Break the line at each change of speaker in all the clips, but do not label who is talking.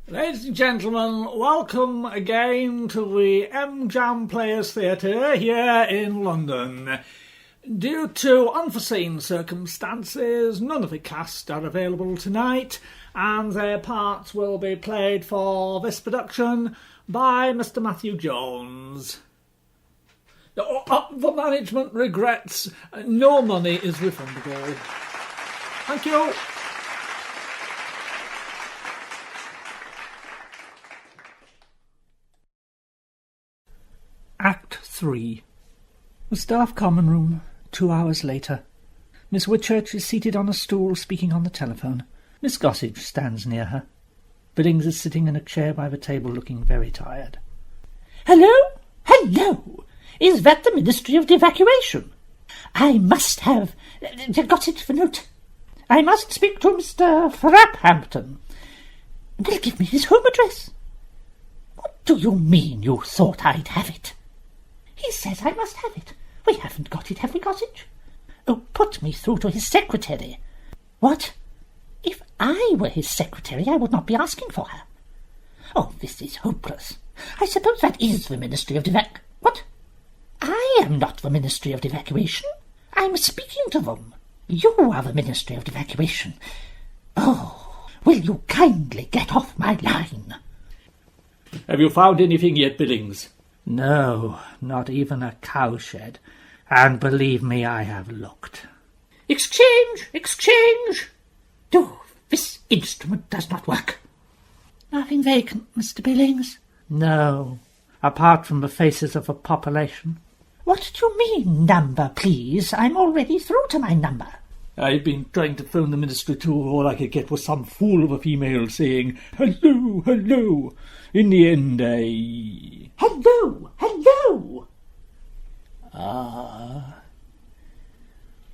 Ladies and gentlemen, welcome again to the M-Jam Players Theatre here in London. Due to unforeseen circumstances, none of the cast are available tonight, and their parts will be played for this production by Mr. Matthew Jones. The management regrets no money is refundable. Thank you. Act 3. The staff common room, 2 hours later. Miss Whitchurch is seated on a stool speaking on the telephone. Miss Gossage stands near her. Billings is sitting in a chair by the table looking very tired.
Hello? Hello? Is that the Ministry of Evacuation? I must have... got it for note. I must speak to Mr. Thraphampton. Will give me his home address. What do you mean you thought I'd have it? He says I must have it. We haven't got it, have we, Gossage? Oh, put me through to his secretary. What? If I were his secretary, I would not be asking for her. Oh, this is hopeless. I suppose that is the Ministry of What? I am not the Ministry of Evacuation. I'm speaking to them. You are the Ministry of Evacuation. Oh, will you kindly get off my line?
Have you found anything yet, Billings?
No, not even a cowshed. And believe me, I have looked.
Exchange! Exchange! Oh, this instrument does not work.
Nothing vacant, Mr. Billings? No, apart from the faces of the population.
What do you mean, number, please? I'm already through to my number.
I've been trying to phone the ministry too. All I could get was some fool of a female saying, "Hello, hello." In the end,
Hello, hello!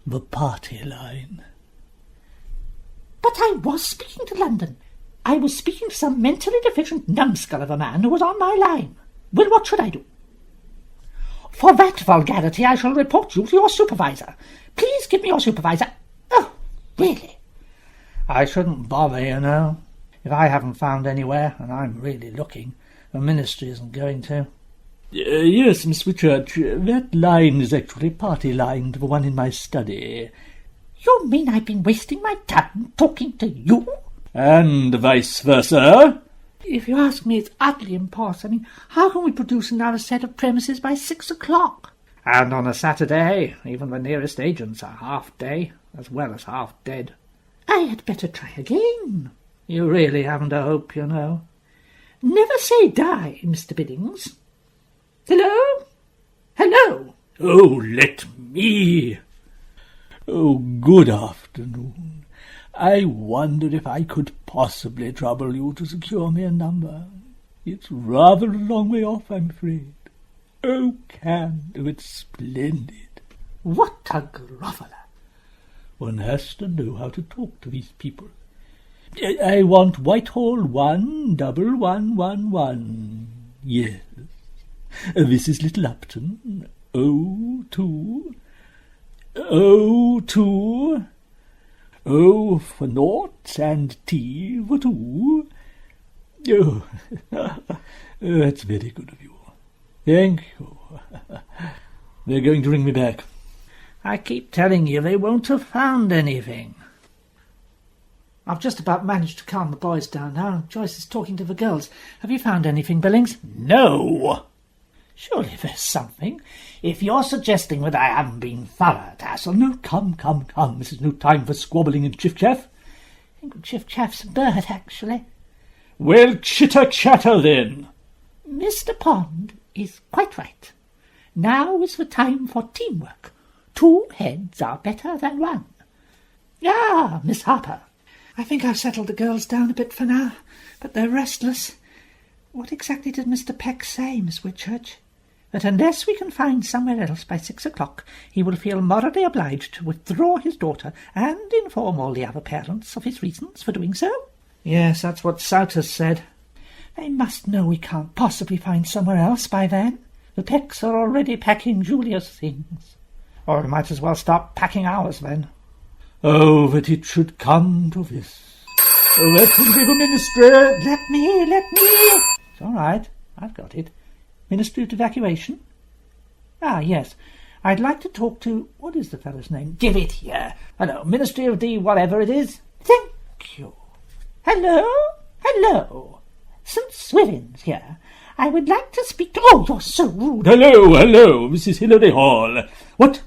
The party line.
But I was speaking to London. I was speaking to some mentally deficient numbskull of a man who was on my line. Well, what should I do? For that vulgarity I shall report you to your supervisor. Please give me your supervisor. Oh, really?
I shouldn't bother, you know. If I haven't found anywhere, and I'm really looking, the ministry isn't going to.
Yes, Miss Whitchurch, that line is actually party-lined, the one in my study.
You mean I've been wasting my time talking to you?
And vice versa?
If you ask me, it's utterly impossible. I mean, how can we produce another set of premises by 6 o'clock? And on a Saturday, even the nearest agents are half-day, as well as half-dead.
I had better try again.
You really haven't a hope, you know.
Never say die, Mr. Billings. Hello? Hello?
Oh, let me. Oh, good afternoon. I wondered if I could possibly trouble you to secure me a number. It's rather a long way off, I'm afraid. Oh, it's splendid.
What a groveller.
One has to know how to talk to these people. I want Whitehall 11111. Yes. This is Little Upton. 02. O for naught and T for two. Oh, that's very good of you. Thank you. They're going to ring me back.
I keep telling you they won't have found anything.
I've just about managed to calm the boys down now, and Joyce is talking to the girls. Have you found anything, Billings?
No.
Surely there's something. If you're suggesting that I haven't been thorough, Tassel...
No, come. This is no time for squabbling and chiff-chaff.
I think chiff-chaff's a bird, actually.
Well, chitter-chatter, then.
Mr. Pond is quite right. Now is the time for teamwork. 2 heads are better than 1. Ah, Miss Harper.
I think I've settled the girls down a bit for now, but they're restless. What exactly did Mr. Peck say, Miss Whitchurch?
That unless we can find somewhere else by 6 o'clock, he will feel morally obliged to withdraw his daughter and inform all the other parents of his reasons for doing so.
Yes, that's what Souter said.
They must know we can't possibly find somewhere else by then. The Pecks are already packing Julia's things.
Or we might as well start packing ours then.
Oh, that it should come to this.
Let me go, Minister. Let me. It's all right. I've got it. Ministry of Evacuation? Ah, yes. I'd like to talk to... What is the fellow's name? Give it here. Hello, Ministry of the whatever it is. Thank you. Hello. St. Swithin's here. I would like to speak to... Oh, you're so rude.
Hello, Mrs. Hillary Hall. What?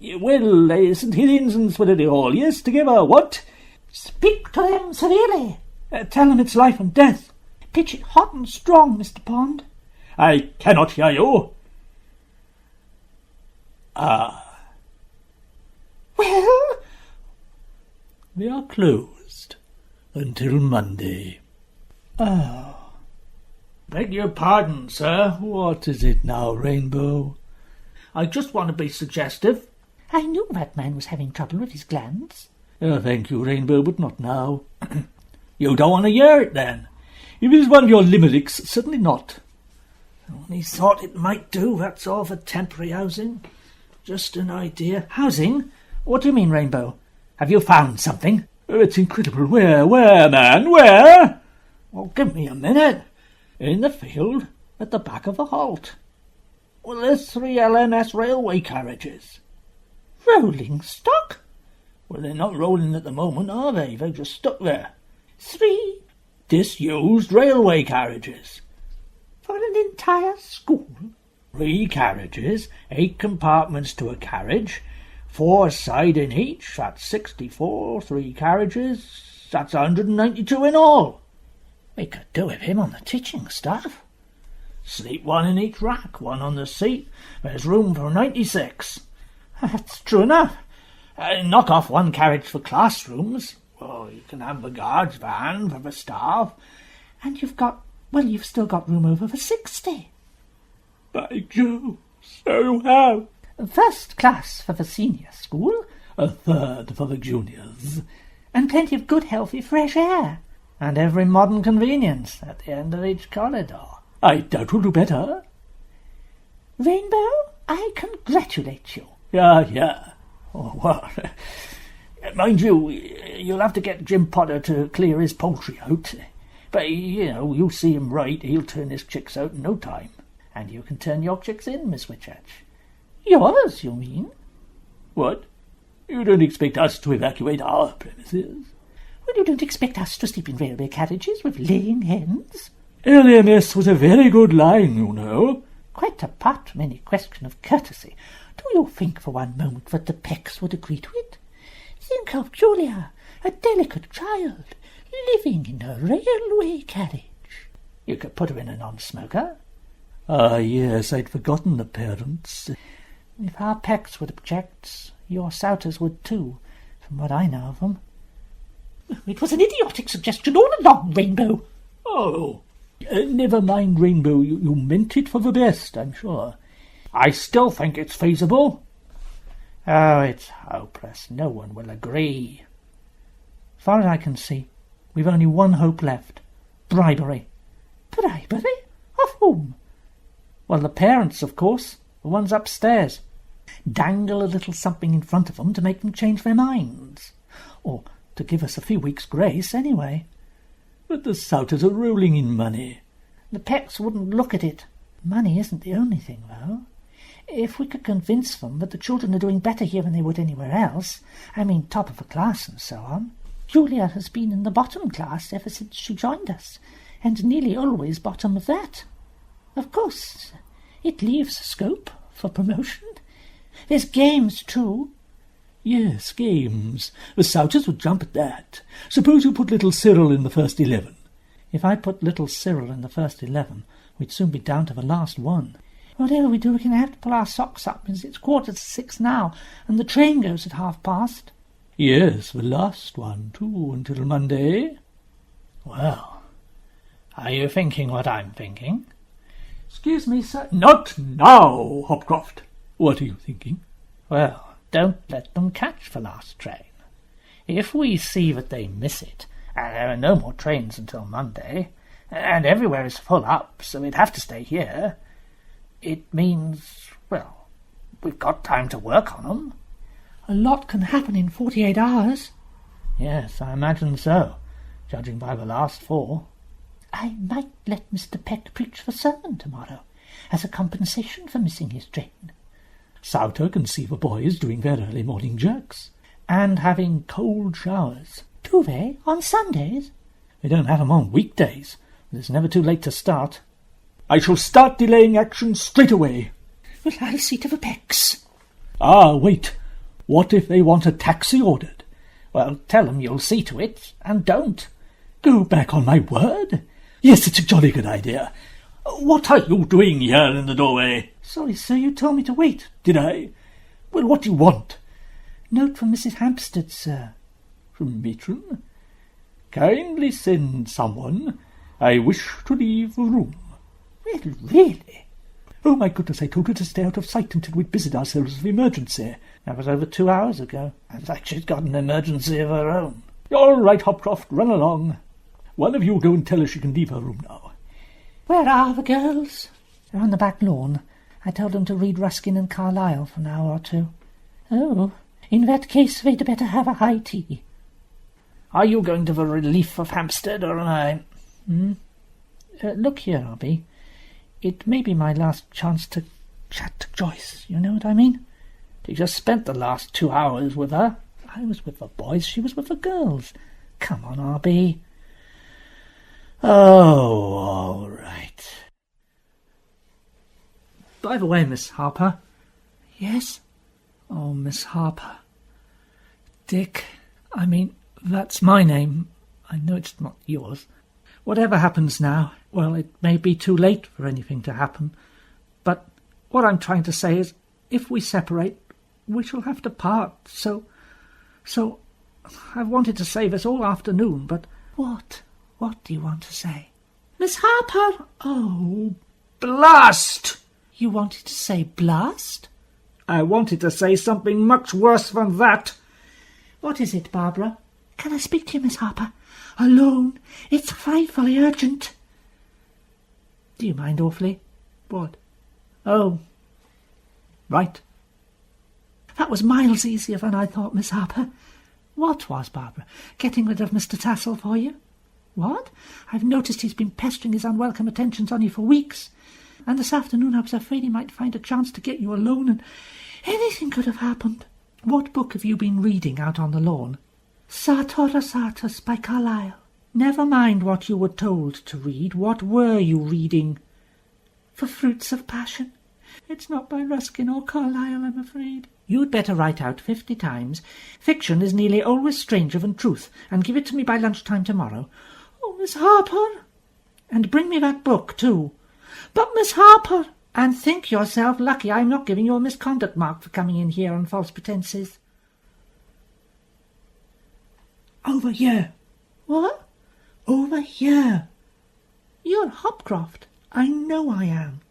Well, St. Helens and Swillary Hall, yes, together, what?
Speak to them severely.
Tell them it's life and death.
Pitch it hot and strong, Mr. Pond.
I cannot hear you.
Well?
They are closed until Monday.
Oh. Beg your pardon, sir.
What is it now, Rainbow?
I just want to be suggestive.
I knew that man was having trouble with his glands.
Thank you, Rainbow, but not now.
You don't want to hear it, then?
If it is one of your limericks, certainly not.
Only thought it might do, that's all, for temporary housing. Just an idea.
Housing? What do you mean, Rainbow? Have you found something?
Oh, it's incredible. Where, man, where?
Well, give me a minute.
In the field,
At the back of the halt.
Well, there's 3 LMS railway carriages.
Rolling stock?
Well, they're not rolling at the moment, are they? They're just stuck there.
3
Disused railway carriages.
for an entire school?
3 carriages, 8 compartments to a carriage, 4 side in each, that's 64, 3 carriages, that's 192 in all.
We could do with him on the teaching staff.
Sleep 1 in each rack, 1 on the seat, there's room for 96.
That's true enough.
Knock off 1 carriage for classrooms. Well, you can have the guard's van for the staff.
And you've still got room over for 60.
By Jove, so you have.
First class for the senior school.
A third for the juniors.
And plenty of good, healthy, fresh air.
And every modern convenience at the end of each corridor.
I doubt we'll do better.
Rainbow, I congratulate you.
Yeah.
Oh, well, mind you, you'll have to get Jim Potter to clear his poultry out. But, you see him right, he'll turn his chicks out in no time.
And you can turn your chicks in, Miss Whitchurch.
Yours, you mean?
What? You don't expect us to evacuate our premises?
Well, you don't expect us to sleep in railway carriages with laying hens?
LMS was a very good line, you know.
Quite apart from any question of courtesy, do you think for one moment that the Pecks would agree to it? Think of Julia, a delicate child, living in a railway carriage.
You could put her in a non-smoker.
Ah, yes, I'd forgotten the parents.
If our Pecks would object, your Souters would too, from what I know of them. It was an idiotic suggestion all along, Rainbow.
Oh, never mind, Rainbow. You meant it for the best, I'm sure.
I still think it's feasible.
Oh, it's hopeless. No one will agree. As far as I can see, we've only one hope left. Bribery.
Bribery? Of whom?
Well, the parents, of course. The ones upstairs. Dangle a little something in front of them to make them change their minds. Or to give us a few weeks' grace, anyway.
But the Souters are rolling in money.
The Pecks wouldn't look at it. Money isn't the only thing, though. If we could convince them that the children are doing better here than they would anywhere else, I mean top of the class and so on. Julia has been in the bottom class ever since she joined us, and nearly always bottom of that. Of course, it leaves scope for promotion. There's games, too.
Yes, games. The Souters would jump at that. Suppose you put little Cyril in the first 11.
If I put little Cyril in the first 11, we'd soon be down to the last one.
Whatever we do, we're going to have to pull our socks up, because it's 6:15 now, and the train goes at past.
Yes, the last one, too, until Monday.
Well, are you thinking what I'm thinking?
Excuse me, sir.
Not now, Hopcroft. What are you thinking?
Well, don't let them catch the last train. If we see that they miss it, and there are no more trains until Monday, and everywhere is full up, so we'd have to stay here, it means, well, we've got time to work on them.
A lot can happen in 48 hours.
Yes, I imagine so. judging by the last 4. I might let Mr. Peck preach the sermon tomorrow, as a compensation for missing his train.
Souter can see the boys doing their early morning jerks.
And having cold showers. Do they? On Sundays?
They don't have 'em on weekdays. It's never too late to start. I shall start delaying action straight away.
Well, I'll see to the Pecks.
Ah, wait. What if they want a taxi ordered?
Well, tell them you'll see to it, and don't.
Go back on my word? Yes, it's a jolly good idea. What are you doing here in the doorway?
Sorry, sir, you told me to wait.
Did I? Well, what do you want?
Note from Mrs. Hampstead, sir.
From matron? Kindly send someone. I wish to leave the room.
Well, really?
Oh, my goodness, I told her to stay out of sight until we'd busied ourselves with the emergency.
That was over 2 hours ago. It's like she's got an emergency of her own.
All right, Hopcroft, run along. One of you go and tell her she can leave her room now.
Where are the girls? They're on the back lawn. I told them to read Ruskin and Carlyle for an hour or 2. Oh, in that case they'd better have a high tea. Are you going to the relief of Hampstead, or am I? Look here, Robbie. It may be my last chance to chat to Joyce, you know what I mean? You just spent the last 2 hours with her. I was with the boys, she was with the girls. Come on, R.B.
Oh, all right.
By the way, Miss Harper. Yes? Oh, Miss Harper. Dick, I mean, that's my name. I know it's not yours. Whatever happens now, well, it may be too late for anything to happen. But what I'm trying to say is, if we separate, we shall have to part. So, I've wanted to say this all afternoon, but... What? What do you want to say? Miss Harper! Oh, blast! You wanted to say blast? I wanted to say something much worse than that. What is it, Barbara? Can I speak to you, Miss Harper? Alone. It's frightfully urgent. Do you mind awfully? What? Oh, right. That was miles easier than I thought, Miss Harper. What was, Barbara? Getting rid of Mr. Tassel for you? What? I've noticed he's been pestering his unwelcome attentions on you for weeks. And this afternoon I was afraid he might find a chance to get you alone, and anything could have happened. What book have you been reading out on the lawn? Sartor Sartus by Carlyle. Never mind what you were told to read. What were you reading? The Fruits of Passion. It's not by Ruskin or Carlyle, I'm afraid. You'd better write out 50 times. Fiction is nearly always stranger than truth, and give it to me by lunchtime tomorrow. Oh, Miss Harper! And bring me that book, too. But, Miss Harper! And think yourself lucky I'm not giving you a misconduct mark for coming in here on false pretences. Over here. What? Over here. You're Hopcroft. I know I am.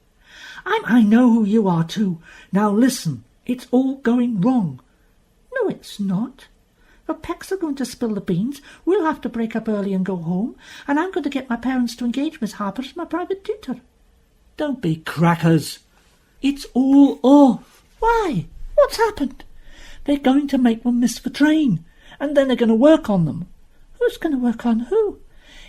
I know who you are, too. Now listen, it's all going wrong. No, it's not. The Pecks are going to spill the beans, we'll have to break up early and go home, and I'm going to get my parents to engage Miss Harper as my private tutor. Don't be crackers. It's all off. Why? What's happened? They're going to make them miss the train, and then they're going to work on them. Who's going to work on who?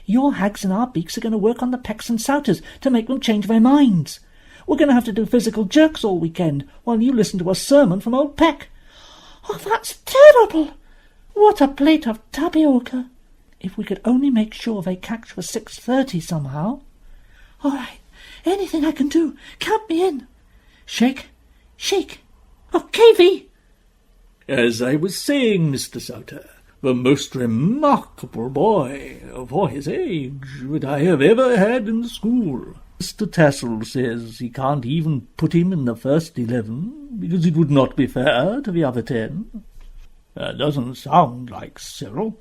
Your hags and our beaks are going to work on the Pecks and Souters to make them change their minds. We're going to have to do physical jerks all weekend while you listen to a sermon from old Peck. Oh, that's terrible! What a plate of tapioca! If we could only make sure they catch for 6:30 somehow. All right, anything I can do, count me in. Shake, shake. Oh, Cavey!
As I was saying, Mr. Souter, the most remarkable boy for his age that I have ever had in school. Mr. Tassel says he can't even put him in the first 11 because it would not be fair to the other 10. That doesn't sound like Cyril,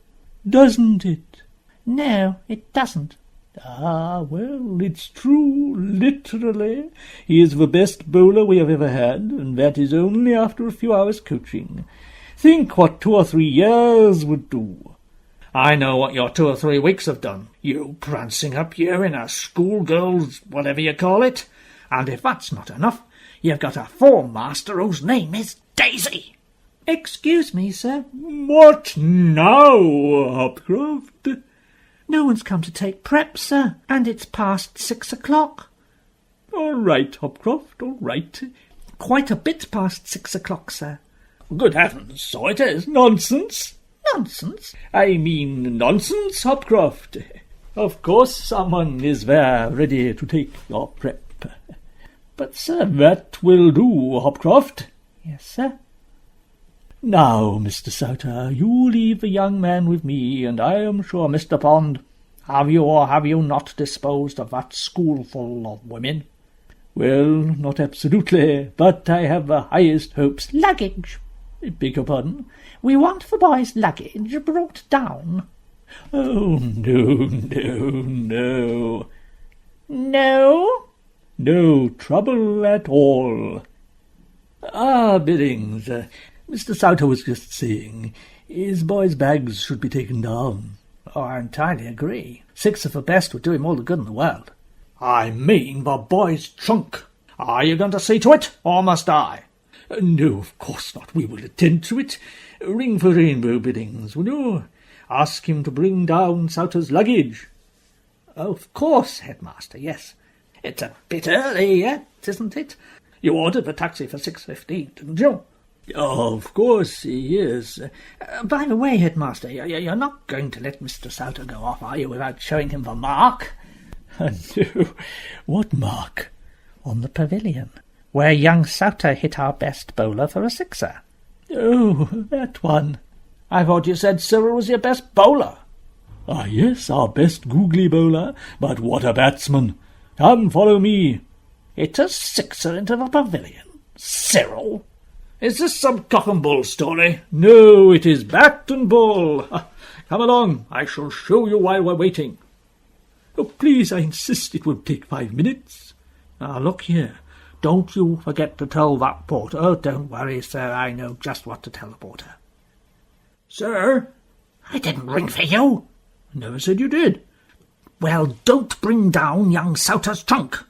doesn't it?
No, it doesn't.
Ah, well, it's true, literally. He is the best bowler we have ever had, and that is only after a few hours' coaching. Think what 2 or 3 years would do. I know what your 2 or 3 weeks have done. You prancing up here in a schoolgirl's whatever you call it. And if that's not enough, you've got a form master whose name is Daisy.
Excuse me, sir.
What now, Hopcroft?
No one's come to take prep, sir, and it's past 6 o'clock.
All right, Hopcroft, all right.
Quite a bit past 6 o'clock, sir.
Good heavens, so it is. Nonsense.
Nonsense.
I mean nonsense, Hopcroft. Of course someone is there ready to take your prep.
But, sir...
That will do, Hopcroft.
Yes, sir.
Now, Mr. Souter, you leave the young man with me, and I am sure, Mr. Pond, have you or have you not disposed of that schoolful of women? Well, not absolutely, but I have the highest hopes.
Luggage.
Beg your pardon?
We want the boy's luggage brought down.
Oh, no.
No?
No trouble at all. Ah, Billings, Mr. Souter was just saying, his boy's bags should be taken down.
Oh, I entirely agree. 6 of the best would do him all the good in the world.
I mean the boy's trunk.
Are you going to see to it, or must I?
No, of course not. We will attend to it. Ring for Rainbow, Billings, will you? Ask him to bring down Souter's luggage.
Of course, Headmaster, yes. It's a bit early yet, isn't it? You ordered the taxi for 6:15, didn't you?
Of course, yes.
By the way, Headmaster, you're not going to let Mr. Souter go off, are you, without showing him the mark?
No. What mark?
On the pavilion, where young Souter hit our best bowler for a sixer.
Oh, that one.
I thought you said Cyril was your best bowler.
Ah, yes, our best googly bowler, but what a batsman. Come, follow me.
Hit a sixer into the pavilion. Cyril? Is this some cock and bull story?
No, it is bat and ball. Come along, I shall show you while we're waiting. Oh, please, I insist, it won't take 5 minutes.
Now, look here. Don't you forget to tell that porter. Oh, don't worry, sir, I know just what to tell the porter.
Sir?
I didn't ring for you.
Never said you did.
Well, don't bring down young Souter's trunk.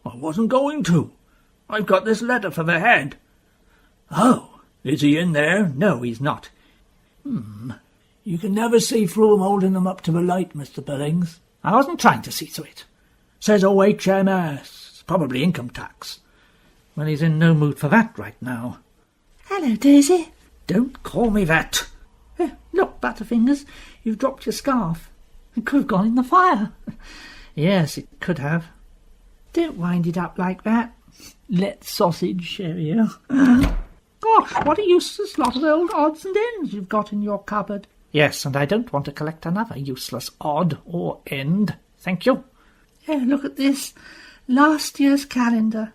I wasn't going to. I've got this letter for the head.
Oh,
is he in there?
No, he's not.
You can never see through 'em holding them up to the light, Mr. Billings.
I wasn't trying to see through it. Says OHMS, probably income tax. Well, he's in no mood for that right now.
Hello, Daisy.
Don't call me that.
Look, Butterfingers, you've dropped your scarf. It could have gone in the fire.
Yes, it could have.
Don't wind it up like that. Let sausage show you.
Gosh, what a useless lot of old odds and ends you've got in your cupboard. Yes, and I don't want to collect another useless odd or end. Thank you.
Oh, look at this. Last year's calendar.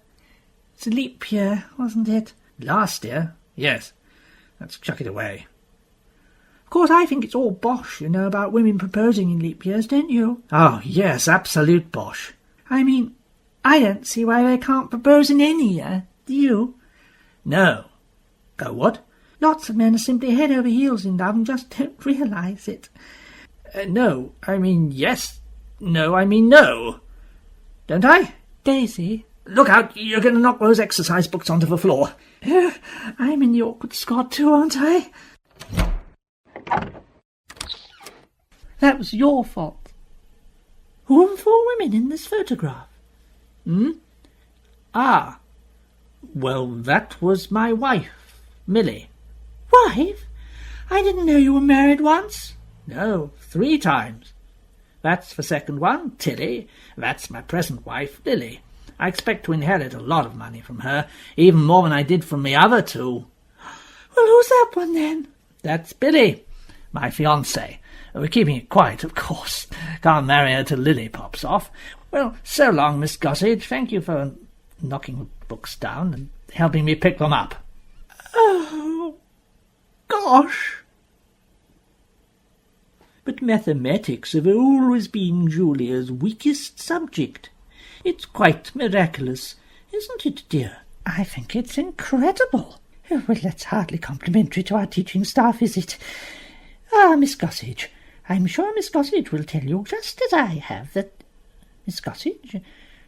It's a leap year, wasn't it?
Last year? Yes. Let's chuck it away.
Of course, I think it's all bosh, you know, about women proposing in leap years, don't you?
Oh, yes, absolute bosh.
I mean, I don't see why they can't propose in any year. Do you?
No. Oh, what?
Lots of men are simply head over heels in love and just don't realise it.
No, I mean yes. No, I mean no. Don't I?
Daisy.
Look out, you're going to knock those exercise books onto the floor.
I'm in the awkward squad too, aren't I? That was your fault. Who are the 4 women in this photograph?
Ah. Well, that was my wife, Millie.
Wife? I didn't know you were married once.
No, 3 times. That's the second one, Tilly. That's my present wife, Lily. I expect to inherit a lot of money from her, even more than I did from the other 2.
Well, who's that one, then?
That's Billy, my fiancée. We're keeping it quiet, of course. Can't marry her till Lily pops off. Well, so long, Miss Gossage. Thank you for knocking the books down and helping me pick them up.
Oh, gosh.
But mathematics have always been Julia's weakest subject. It's quite miraculous, isn't it, dear?
I think it's incredible. Oh, well, that's hardly complimentary to our teaching staff, is it? Ah, Miss Gossage, I'm sure Miss Gossage will tell you, just as I have, that... Miss Gossage,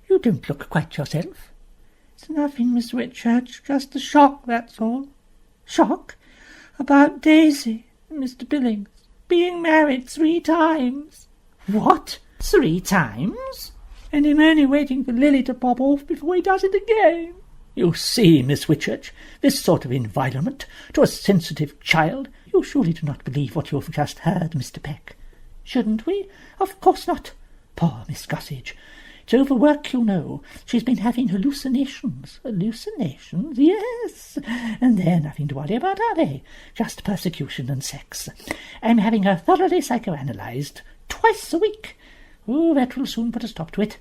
you don't look quite yourself. It's nothing, Miss Whitchurch, just a shock, that's all. Shock? About Daisy and Mr. Billings being married 3 times.
What? 3 times?
And I'm only waiting for Lily to pop off before he does it again. You see, Miss Whitchurch, this sort of environment to a sensitive child. You surely do not believe what you've just heard, Mr. Peck.
Shouldn't we? Of course not. Poor Miss Gossage. It's overwork, you know. She's been having hallucinations. Hallucinations? Yes. And they're nothing to worry about, are they? Just persecution and sex. I'm having her thoroughly psychoanalysed twice a week. Oh, that will soon put a stop to it.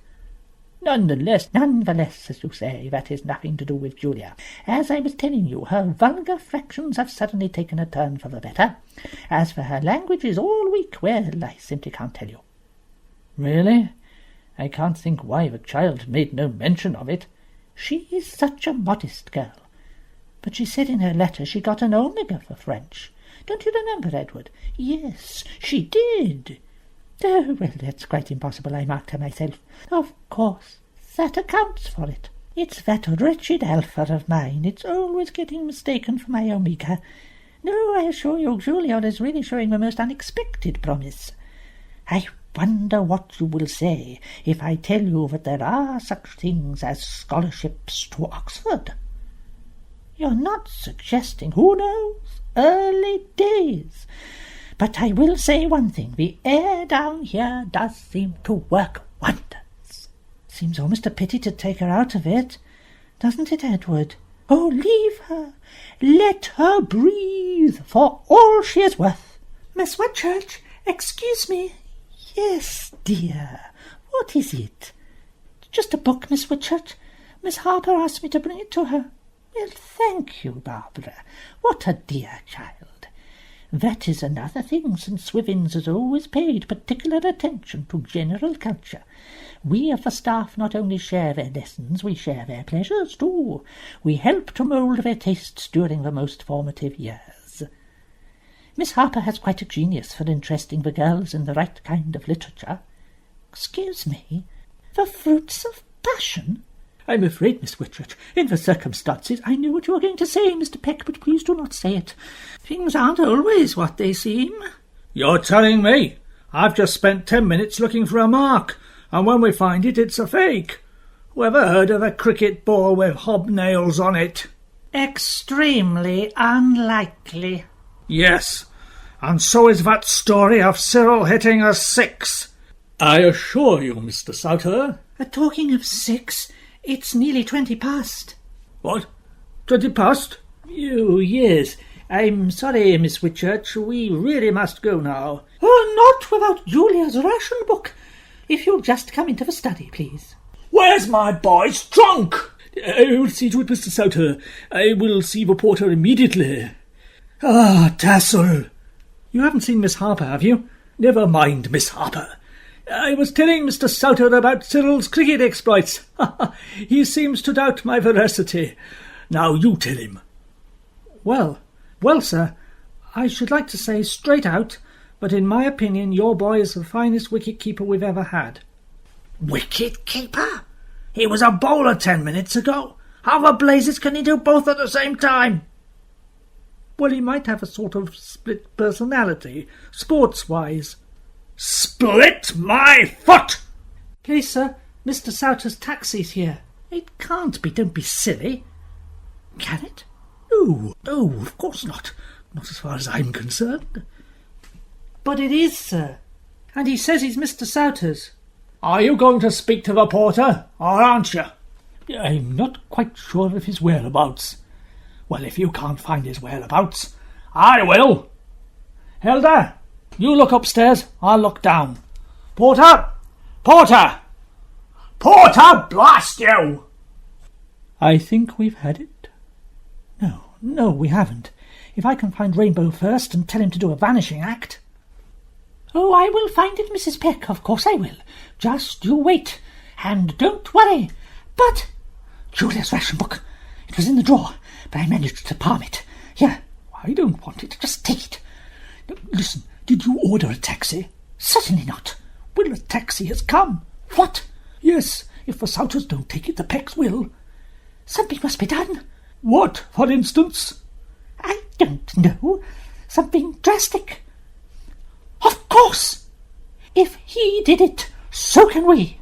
Nonetheless, as you say, that is nothing to do with Julia. As I was telling you, her vulgar fractions have suddenly taken a turn for the better. As for her languages all week, well, I simply can't tell you.
Really? I can't think why the child made no mention of it.
She is such a modest girl. But she said in her letter she got an omega for French. Don't you remember, Edward? Yes, she did. Oh, well, that's quite impossible, I marked her myself. Of course, that accounts for it. It's that wretched alpha of mine. It's always getting mistaken for my omega. No, I assure you, Julia is really showing the most unexpected promise. I wonder what you will say if I tell you that there are such things as scholarships to Oxford. You're not suggesting, who knows, early days. But I will say one thing, the air down here does seem to work wonders. Seems almost a pity to take her out of it, doesn't it, Edward? Oh, leave her. Let her breathe for all she is worth. Miss Whitchurch, excuse me. Yes, dear. What is it? Just a book, Miss Whitchurch. Miss Harper asked me to bring it to her. Well, thank you, Barbara. What a dear child. That is another thing, since Swivins has always paid particular attention to general culture. We of the staff not only share their lessons, we share their pleasures too. We help to mould their tastes during the most formative years. Miss Harper has quite a genius for interesting the girls in the right kind of literature. Excuse me, the fruits of passion?
I'm afraid, Miss Whitchurch, in the circumstances, I knew what you were going to say, Mr. Peck, but please do not say it.
Things aren't always what they seem.
You're telling me? I've just spent 10 minutes looking for a mark, and when we find it, it's a fake. Whoever heard of a cricket ball with hobnails on it?
Extremely unlikely.
Yes, and so is that story of Cyril hitting a 6.
I assure you, Mr. Souter.
Talking of 6... it's nearly 20 past.
What? 20 past?
Oh, yes. I'm sorry, Miss Whitchurch. We really must go now.
Oh, not without Julia's ration book. If you'll just come into the study, please.
Where's my boy's trunk?
I will see to it, Mr. Souter. I will see the porter immediately.
Ah, Tassel.
You haven't seen Miss Harper, have you?
Never mind Miss Harper.
I was telling Mr. Souter about Cyril's cricket exploits. He seems to doubt my veracity.
Now you tell him.
Well, sir, I should like to say straight out, but in my opinion your boy is the finest wicket-keeper we've ever had.
Wicket-keeper? He was a bowler 10 minutes ago. How the blazes can he do both at the same time?
Well, he might have a sort of split personality, sports-wise.
Split my foot!
Please, sir, Mr. Souter's taxi's here.
It can't be, don't be silly.
Can it?
No, of course not. Not as far as I'm concerned.
But it is, sir. And he says he's Mr. Souter's.
Are you going to speak to the porter, or aren't you?
I'm not quite sure of his whereabouts.
Well, if you can't find his whereabouts, I will. Hilda, you look upstairs, I'll look down. Porter! Porter! Porter, blast you!
I think we've had it. No, we haven't. If I can find Rainbow first and tell him to do a vanishing act.
Oh, I will find it, Mrs. Peck, of course I will. Just you wait, and don't worry. But Julia's ration book. It was in the drawer, but I managed to palm it. Here,
I don't want it.
Just take it.
Listen, did you order a taxi?
Certainly not.
Well, a taxi has come.
What?
Yes, if the Souters don't take it, the Pecks will.
Something must be done.
What, for instance?
I don't know. Something drastic. Of course! If he did it, so can we.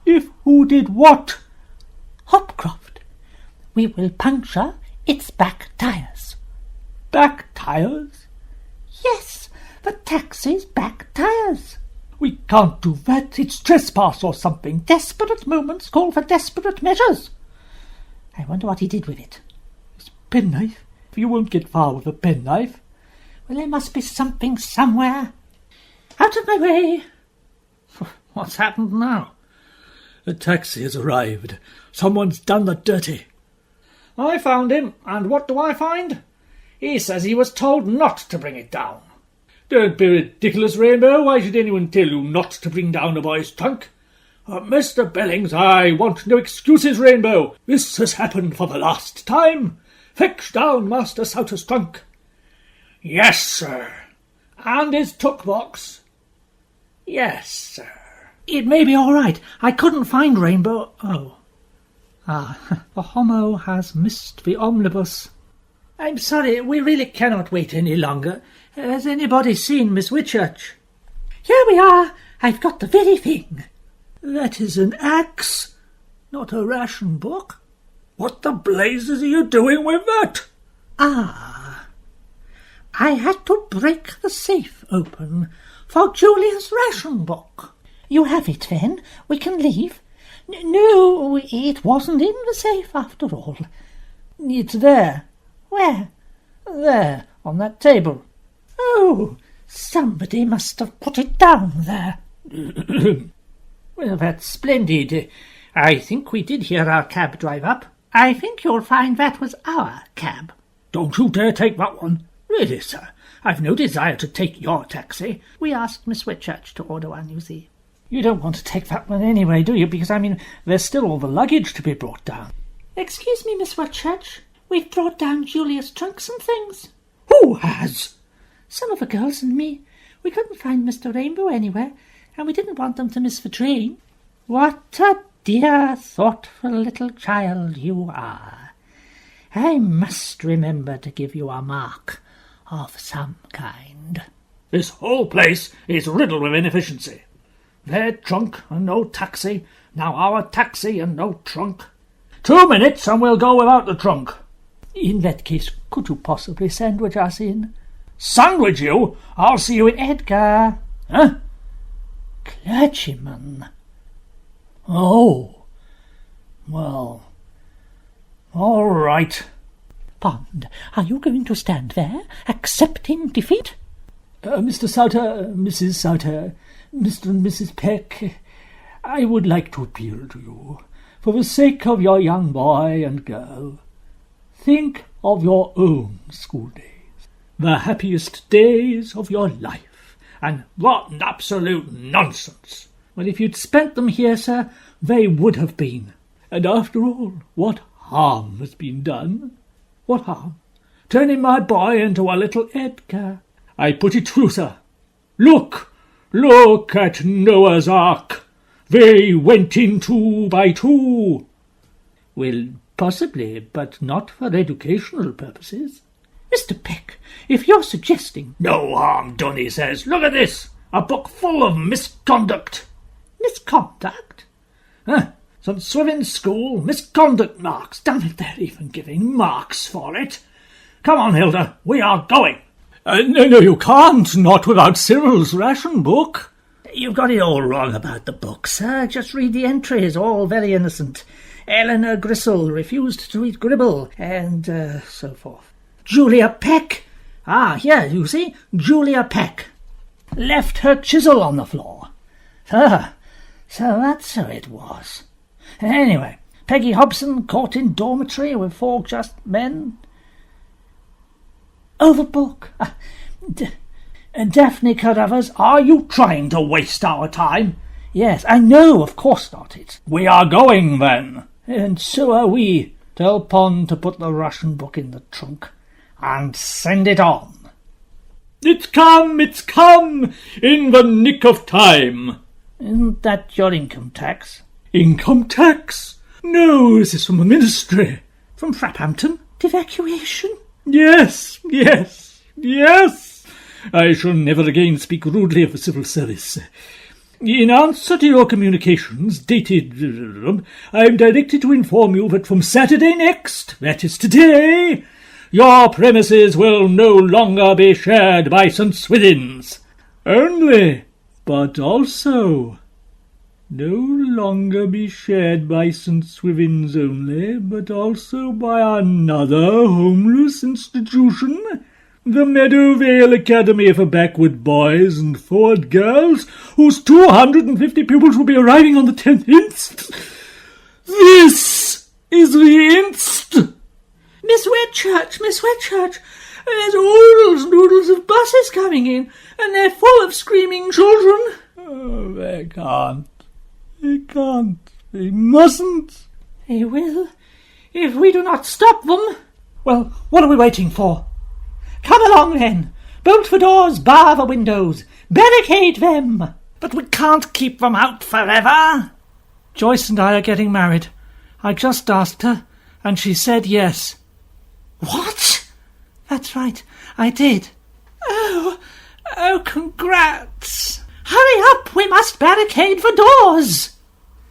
If who did what?
Hopcroft, we will puncture its back tyres.
Back tyres?
Yes, the taxi's back tyres.
We can't do that. It's trespass or something.
Desperate moments call for desperate measures. I wonder what he did with it.
His penknife? You won't get far with a penknife.
Well, there must be something somewhere. Out of my way.
What's happened now?
The taxi has arrived. Someone's done the dirty.
I found him, and what do I find? He says he was told not to bring it down.
Don't be ridiculous, Rainbow. Why should anyone tell you not to bring down a boy's trunk? Mr. Bellings, I want no excuses, Rainbow. This has happened for the last time. Fetch down Master Souter's trunk.
Yes, sir. And his tuck box. Yes, sir.
It may be all right. I couldn't find Rainbow. Oh. The homo has missed the omnibus. I'm sorry, we really cannot wait any longer. Has anybody seen Miss Whitchurch?
Here we are. I've got the very thing.
That is an axe, not a ration book. What the blazes are you doing with that?
I had to break the safe open for Julia's ration book. You have it, then? We can leave? No, it wasn't in the safe after all.
It's there.
Where?
There, on that table.
Oh, somebody must have put it down there.
Well, that's splendid. I think we did hear our cab drive up.
I think you'll find that was our cab.
Don't you dare take that one. Really, sir, I've no desire to take your taxi.
We asked Miss Whitchurch to order one, you see.
You don't want to take that one anyway, do you? Because, there's still all the luggage to be brought down.
Excuse me, Miss Whitchurch. We've brought down Julia's trunks and things.
Who has?
Some of the girls and me. We couldn't find Mr. Rainbow anywhere, and we didn't want them to miss the train.
What a dear, thoughtful little child you are. I must remember to give you a mark of some kind.
This whole place is riddled with inefficiency. Their trunk and no taxi, now our taxi and no trunk. 2 minutes and we'll go without the trunk.
In that case, could you possibly sandwich us in?
Sandwich you? I'll see you in...
Edgar.
Huh?
Clergyman.
Oh. Well, all right.
Pond, are you going to stand there, accepting defeat?
Mr. Souter, Mrs. Souter, Mr. and Mrs. Peck, I would like to appeal to you, for the sake of your young boy and girl. Think of your own school days, the happiest days of your life.
And what absolute nonsense!
Well, if you'd spent them here, sir, they would have been. And after all, what harm has been done?
What harm? Turning my boy into a little Edgar.
I put it through, sir. Look at Noah's Ark. They went in 2 by 2. Well, possibly, but not for educational purposes.
Mr. Peck, if you're suggesting...
No harm done, he says. Look at this. A book full of misconduct.
Misconduct?
St. Swithin's School misconduct marks. Damn it, they're even giving marks for it. Come on, Hilda, we are going.
No, you can't. Not without Cyril's ration book.
You've got it all wrong about the book, sir. Just read the entries, all very innocent. Eleanor Gristle refused to eat gribble, and so forth. Julia Peck. Here, you see, Julia Peck. Left her chisel on the floor. So that's how it was. Anyway, Peggy Hobson caught in dormitory with 4 just men. Oh, the book. Daphne Carruthers,
are you trying to waste our time?
Yes, I know, of course not.
We are going, then.
And so are we. Tell Pond to put the Russian book in the trunk and send it on.
It's come, in the nick of time.
Isn't that your income tax?
Income tax? No, this is from the ministry.
From Fraphampton? Evacuation?
Yes. I shall never again speak rudely of the civil service. In answer to your communications, dated, I am directed to inform you that from Saturday next, that is today, your premises will no longer be shared by St. Swithin's. Only, but also, no longer be shared by St. Swithin's only, but also by another homeless institution, the Meadowvale Academy for Backward Boys and Forward Girls, whose 250 pupils will be arriving on the 10th inst. This is the inst.
Miss Whitchurch, there's oodles and oodles of buses coming in, and they're full of screaming children.
Oh, they can't. They can't. They mustn't.
They will, if we do not stop them.
Well, what are we waiting for? Come along, then. Bolt the doors, bar the windows, barricade them.
But we can't keep them out forever. Joyce and I are getting married. I just asked her, and she said yes.
What? That's right, I did.
Oh, congrats.
Hurry up, we must barricade the doors.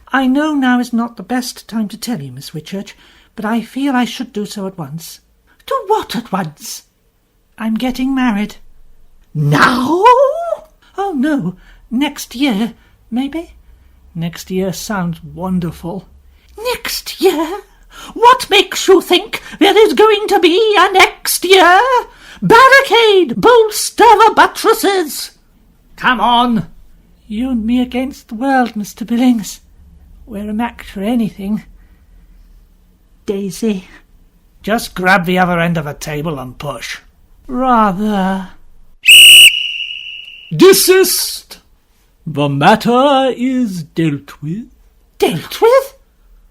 I know now is not the best time to tell you, Miss Whitchurch, but I feel I should do so at once.
Do what at once?
I'm getting married.
Now?
Oh, no, next year, maybe? Next year sounds wonderful.
Next year? What makes you think there is going to be a next year? Barricade! Bolster the buttresses!
Come on! You and me against the world, Mr. Billings. We're a match for anything.
Daisy.
Just grab the other end of the table and push.
Rather.
Desist! The matter is dealt with.
Dealt with?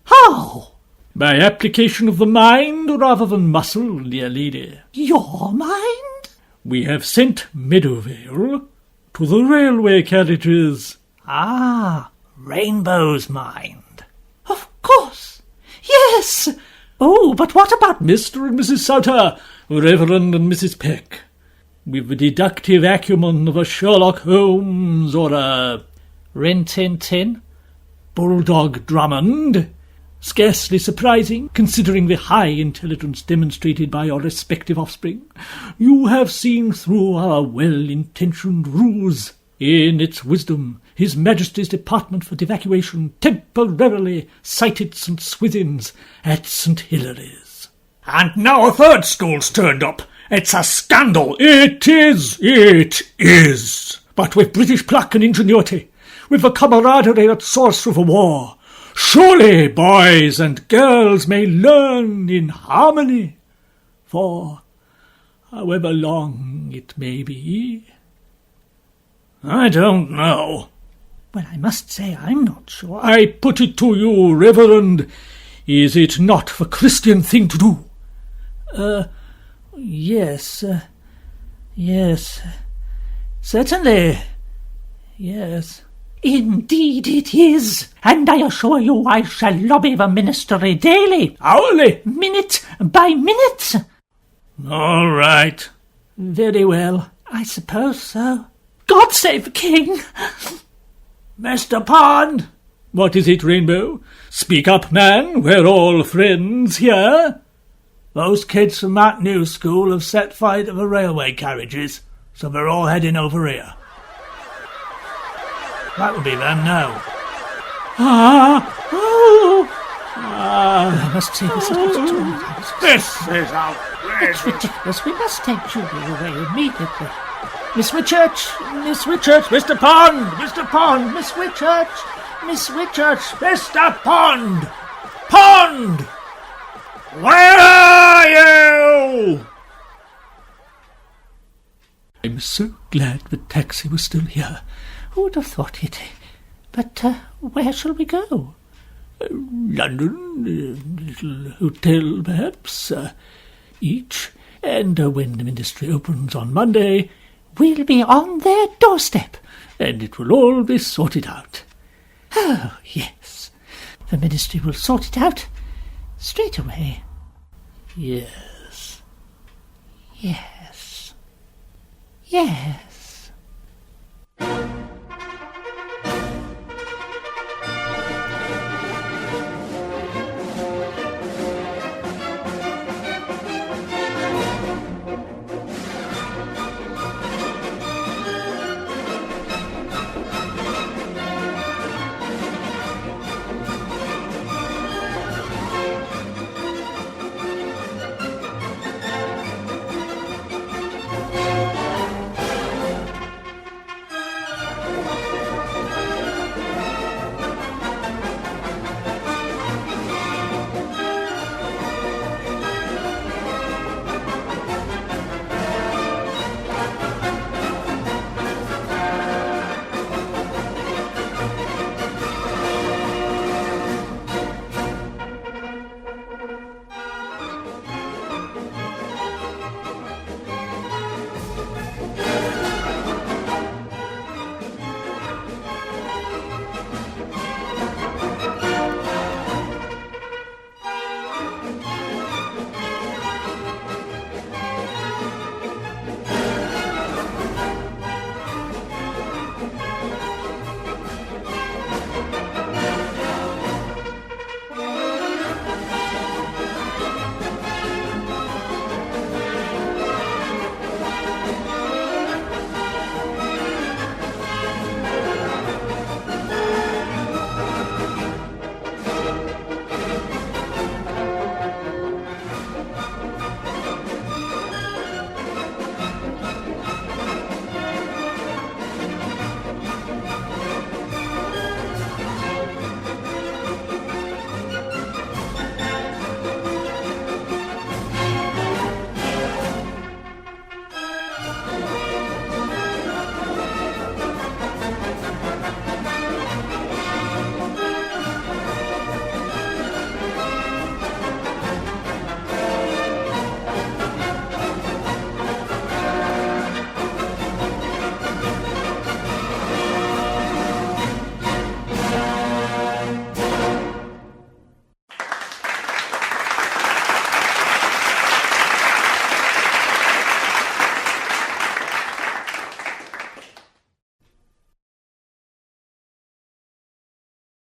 How?
By application of the mind rather than muscle, dear lady.
Your mind?
We have sent Meadowvale to the railway carriages.
Ah, Rainbow's mind.
Of course. Yes. Oh, but what about
Mr. and Mrs. Souter, Reverend and Mrs. Peck, with the deductive acumen of a Sherlock Holmes or a
Rin Tin Tin?
Bulldog Drummond? Scarcely surprising, considering the high intelligence demonstrated by your respective offspring. You have seen through our well-intentioned ruse. In its wisdom, His Majesty's Department for Evacuation temporarily sited St. Swithin's at St. Hilary's.
And now a third school's turned up. It's a scandal.
It is. But with British pluck and ingenuity, with the camaraderie that soars through the war, surely boys and girls may learn in harmony, for however long it may be.
I don't know.
Well, I must say I'm not sure.
I put it to you, Reverend, is it not the Christian thing to do?
Yes. Certainly. Yes.
Indeed it is, and I assure you I shall lobby the ministry daily,
Hourly,
minute by minute.
All right.
Very well, I suppose so. God save the King!
Mr. Pond!
What is it, Rainbow? Speak up, man, we're all friends here.
Those kids from that new school have set fire to the railway carriages, so they're all heading over here. That would be them now.
I must say this is
This is outrageous.
ridiculous. We must take Julie away immediately.
Miss Whitchurch, Mr. Pond, Mr. Pond, Miss Whitchurch, Mr. Pond, where are you?
I'm so glad the taxi was still here.
Who would have thought it? But where shall we go?
London, little hotel perhaps, each, and when the ministry opens on Monday,
We'll be on their doorstep.
and it will all be sorted out.
Oh, yes. The ministry will sort it out straight away.
Yes.
Yes. Yes.